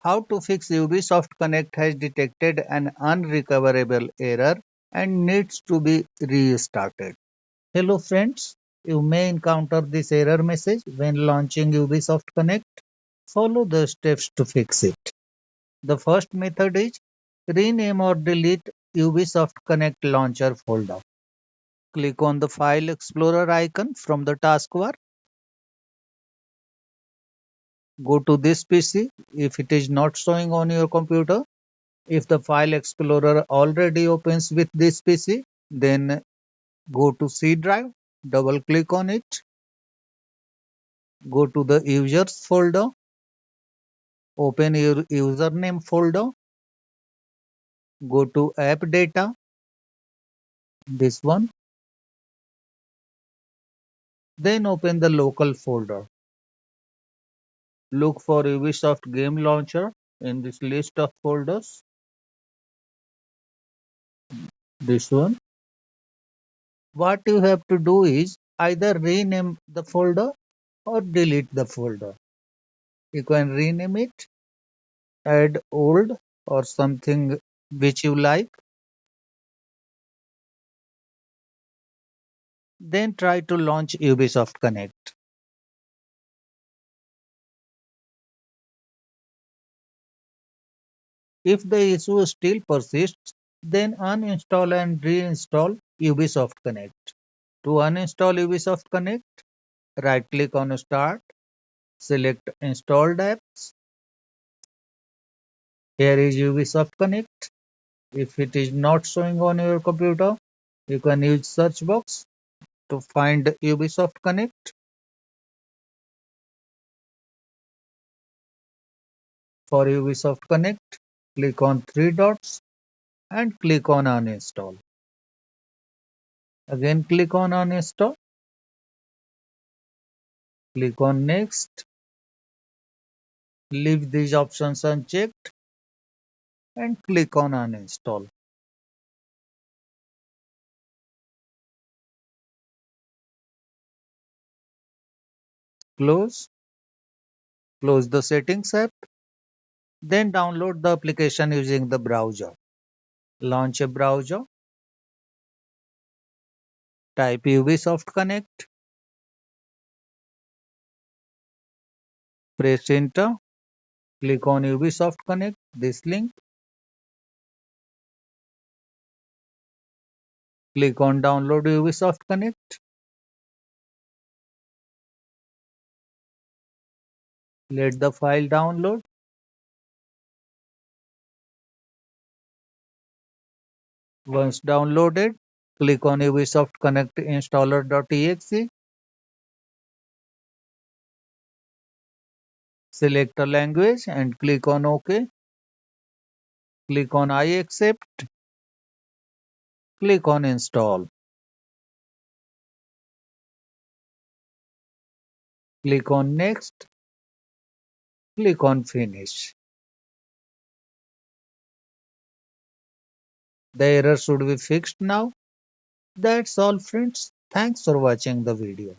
How to fix Ubisoft Connect has detected an unrecoverable error and needs to be restarted. Hello friends, you may encounter this error message when launching Ubisoft Connect. Follow the steps to fix it. The first method is rename or delete Ubisoft Connect launcher folder. Click on the File Explorer icon from the taskbar. Go to this PC if it is not showing on your computer. If the File Explorer already opens with this PC, then go to C drive, double click on it, go to the Users folder, open your username folder, go to App Data, this one, then open the local folder. Look for Ubisoft Game Launcher in this list of folders, this one. What you have to do is either rename the folder or delete the folder. You can rename it, add old or something which you like. Then try to launch Ubisoft Connect. If the issue still persists, then uninstall and reinstall Ubisoft Connect. To uninstall Ubisoft Connect, right click on Start, select Installed Apps. Here is Ubisoft Connect. If it is not showing on your computer, you can use search box to find Ubisoft Connect. For Ubisoft Connect, click on three dots and click on Uninstall. Again click on Uninstall, click on Next, leave these options unchecked and click on Uninstall. Close, close the Settings app, then download the application using the browser. Launch a browser, type Ubisoft Connect, press Enter, click on Ubisoft Connect, this link, click on Download Ubisoft Connect, let the file download. Once downloaded, click on Ubisoft Connect installer.exe, select a language and click on OK. Click on I accept, click on Install, click on Next, click on Finish. The error should be fixed now. That's all friends. Thanks for watching the video.